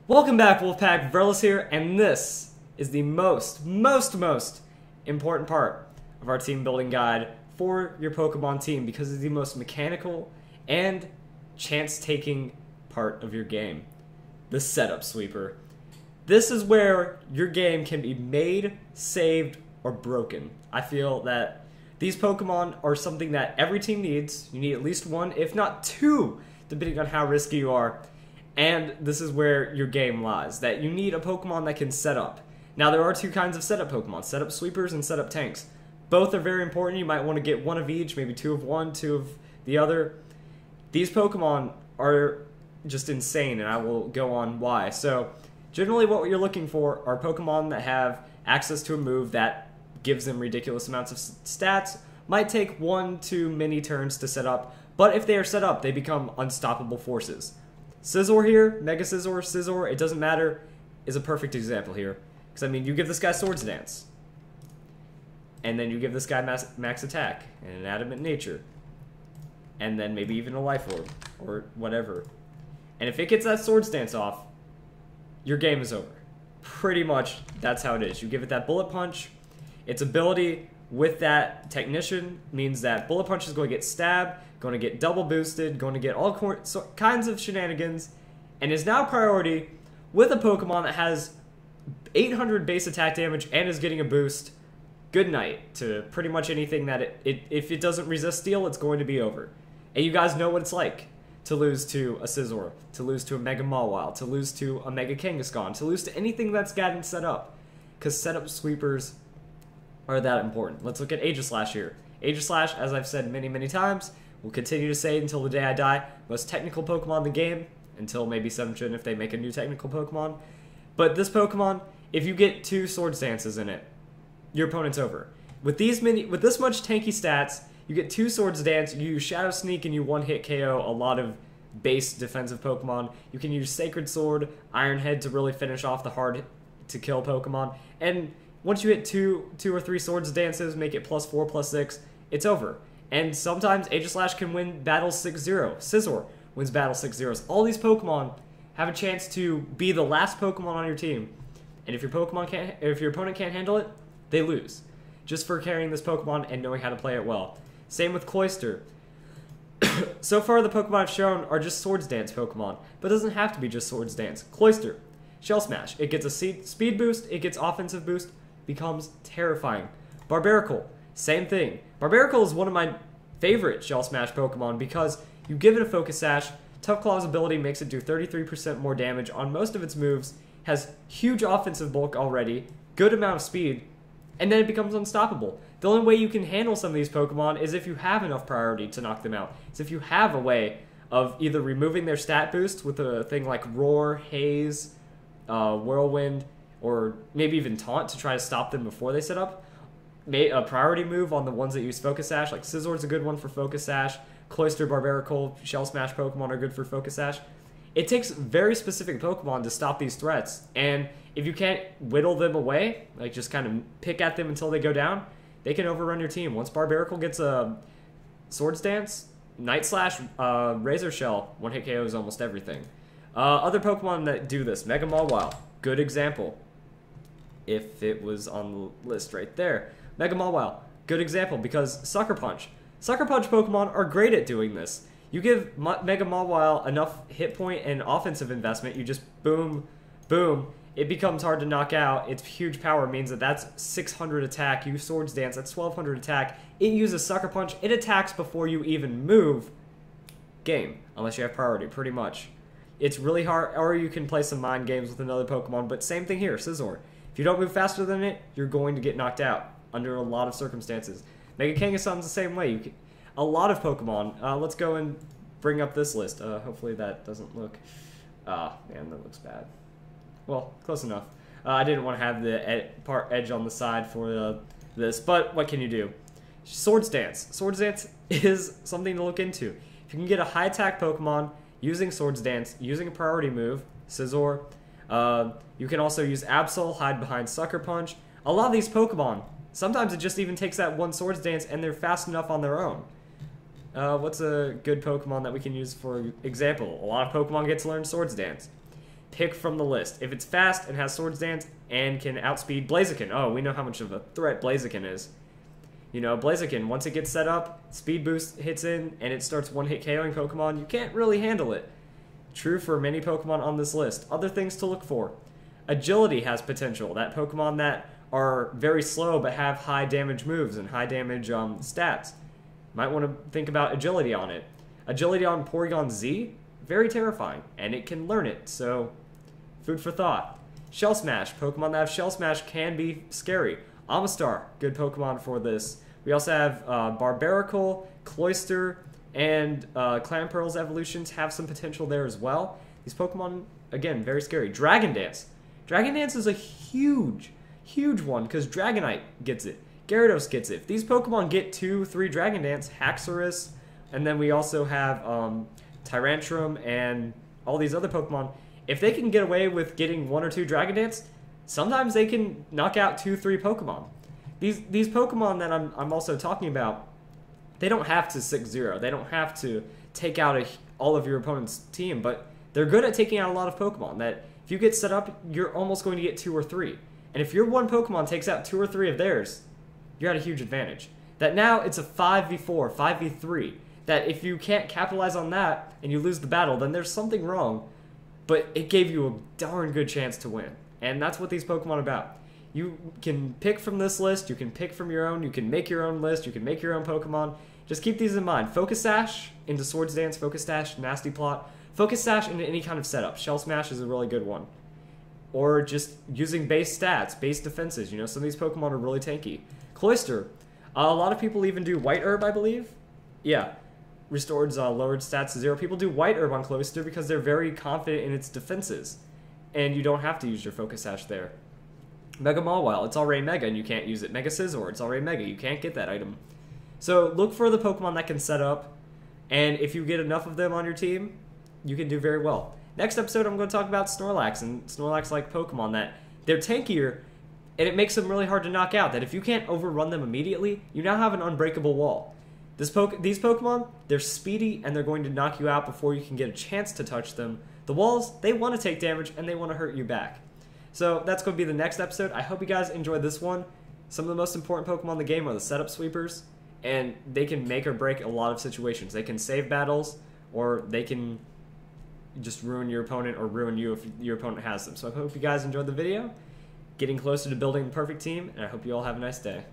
Welcome back, Wolfpack. Verlis here, and this is the most important part of our team building guide for your Pokemon team because it's the most mechanical and chance-taking part of your game. The setup sweeper. This is where your game can be made, saved, or broken. I feel that these Pokemon are something that every team needs. You need at least one, if not two, depending on how risky you are. And this is where your game lies, that you need a Pokemon that can set up. Now, there are two kinds of setup Pokemon, setup sweepers and setup tanks. Both are very important. You might want to get one of each, maybe two of one, two of the other. These Pokemon are just insane, and I will go on why. So, generally what you're looking for are Pokemon that have access to a move that gives them ridiculous amounts of stats. Might take 1 to many turns to set up, but if they are set up, they become unstoppable forces. Scizor here, Mega Scizor, it doesn't matter, is a perfect example here. Because, I mean, you give this guy Swords Dance. And then you give this guy max attack and an adamant nature. And then maybe even a Life Orb, or whatever. And if it gets that Swords Dance off, your game is over. Pretty much, that's how it is. You give it that Bullet Punch. Its ability with that Technician means that Bullet Punch is going to get stabbed, going to get double boosted, going to get all kinds of shenanigans, and is now priority with a Pokemon that has 800 base attack damage and is getting a boost. Good night to pretty much anything that if it doesn't resist Steel, it's going to be over. And you guys know what it's like to lose to a Scizor, to lose to a Mega Mawile, to lose to a Mega Kangaskhan, to lose to anything that's gotten set up. Because setup sweepers are that important. Let's look at Aegislash here. Aegislash, as I've said many times, will continue to say until the day I die, most technical Pokemon in the game, until maybe 7th Gen if they make a new technical Pokemon. But this Pokemon, if you get 2 Swords Dances in it, your opponent's over. With this much tanky stats, you get 2 Swords Dance, you use Shadow Sneak, and you one-hit KO a lot of base defensive Pokemon. You can use Sacred Sword, Iron Head to really finish off the hard-to-kill Pokemon. And once you hit two or three Swords Dances, make it +4, +6, it's over. And sometimes Aegislash can win battles 6-0. Scizor wins battles 6-0. All these Pokemon have a chance to be the last Pokemon on your team. And if your opponent can't handle it, they lose. Just for carrying this Pokemon and knowing how to play it well. Same with Cloyster. So far, the Pokemon I've shown are just Swords Dance Pokemon, but it doesn't have to be just Swords Dance. Cloyster, Shell Smash. It gets a speed boost, it gets offensive boost, becomes terrifying. Barbaracle, same thing. Barbaracle is one of my favorite Shell Smash Pokemon because you give it a Focus Sash, Tough Claw's ability makes it do 33% more damage on most of its moves, has huge offensive bulk already, good amount of speed, and then it becomes unstoppable. The only way you can handle some of these Pokemon is if you have enough priority to knock them out. It's if you have a way of either removing their stat boosts with a thing like Roar, Haze, Whirlwind, or maybe even Taunt to try to stop them before they set up. A priority move on the ones that use Focus Sash, like Scizor's a good one for Focus Sash, Cloyster, Barbaracle, Shell Smash Pokemon are good for Focus Sash. It takes very specific Pokemon to stop these threats, and if you can't whittle them away, like just kind of pick at them until they go down, they can overrun your team. Once Barbaracle gets a Swords Dance, Night Slash, Razor Shell, one-hit KOs almost everything. Other Pokemon that do this, Mega Mawile, good example. If it was on the list right there. Mega Mawile, good example because Sucker Punch. Sucker Punch Pokemon are great at doing this. You give Mega Mawile enough hit point and offensive investment, you just boom, boom, it becomes hard to knock out. Its huge power means that that's 600 attack. You Swords Dance, that's 1200 attack. It uses Sucker Punch, it attacks before you even move. Game, unless you have priority, pretty much. It's really hard, or you can play some mind games with another Pokemon, but same thing here, Scizor. If you don't move faster than it, you're going to get knocked out under a lot of circumstances. Mega Kangaskhan's the same way. A lot of Pokemon. Let's go and bring up this list. Hopefully that doesn't look... man, that looks bad. Well, close enough. I didn't want to have the edge on the side for this, but what can you do? Swords Dance. Swords Dance is something to look into. If you can get a high attack Pokemon using Swords Dance, using a priority move, Scizor, you can also use Absol, hide behind Sucker Punch. A lot of these Pokemon, sometimes it just even takes that one Swords Dance and they're fast enough on their own. What's a good Pokemon that we can use for example? A lot of Pokemon get to learn Swords Dance. pick from the list. If it's fast and has Swords Dance and can outspeed Blaziken, oh, we know how much of a threat Blaziken is. You know, Blaziken, once it gets set up, speed boost hits in, and it starts one-hit KOing Pokemon, you can't really handle it. True for many Pokemon on this list. Other things to look for. Agility has potential. That Pokemon that are very slow but have high damage moves and high damage stats. Might want to think about agility on it. Agility on Porygon Z, very terrifying, and it can learn it, so food for thought. Shell Smash. Pokemon that have Shell Smash can be scary. Amistar, good Pokemon for this. We also have Barbaracle, Cloyster, and Clamperl's evolutions have some potential there as well. These Pokemon, again, very scary. Dragon Dance. Dragon Dance is a huge one because Dragonite gets it. Gyarados gets it. If these Pokemon get 2-3 Dragon Dance, Haxorus, and then we also have Tyrantrum and all these other Pokemon, if they can get away with getting 1 or 2 Dragon Dance, sometimes they can knock out 2-3 Pokemon. These Pokemon that I'm also talking about, they don't have to 6-0. They don't have to take out all of your opponent's team, but they're good at taking out a lot of Pokemon that if you get set up, you're almost going to get 2 or 3. And if your one Pokemon takes out 2 or 3 of theirs, you're at a huge advantage. That now it's a 5v4, 5v3. That if you can't capitalize on that and you lose the battle, then there's something wrong, but it gave you a darn good chance to win. And that's what these Pokemon are about. You can pick from this list, you can pick from your own, you can make your own list, you can make your own Pokemon. Just keep these in mind. Focus Sash into Swords Dance, Focus Sash, Nasty Plot. Focus Sash into any kind of setup. Shell Smash is a really good one. Or just using base stats, base defenses. You know, some of these Pokemon are really tanky. Cloyster. A lot of people even do White Herb, I believe. Yeah. Restored lowered stats to 0. People do White Herb on Cloyster because they're very confident in its defenses. And you don't have to use your Focus Sash there. Mega Mawile, it's already Mega and you can't use it. Mega Scizor, it's already Mega, you can't get that item. So look for the Pokemon that can set up, and if you get enough of them on your team, you can do very well. Next episode, I'm going to talk about Snorlax, and Snorlax-like Pokemon that they're tankier, and it makes them really hard to knock out, that if you can't overrun them immediately, you now have an unbreakable wall. These Pokemon, they're speedy, and they're going to knock you out before you can get a chance to touch them. The walls, they want to take damage, and they want to hurt you back. So that's going to be the next episode. I hope you guys enjoyed this one. Some of the most important Pokemon in the game are the setup sweepers, and they can make or break a lot of situations. They can save battles, or they can just ruin your opponent or ruin you if your opponent has them. So I hope you guys enjoyed the video, getting closer to building the perfect team, and I hope you all have a nice day.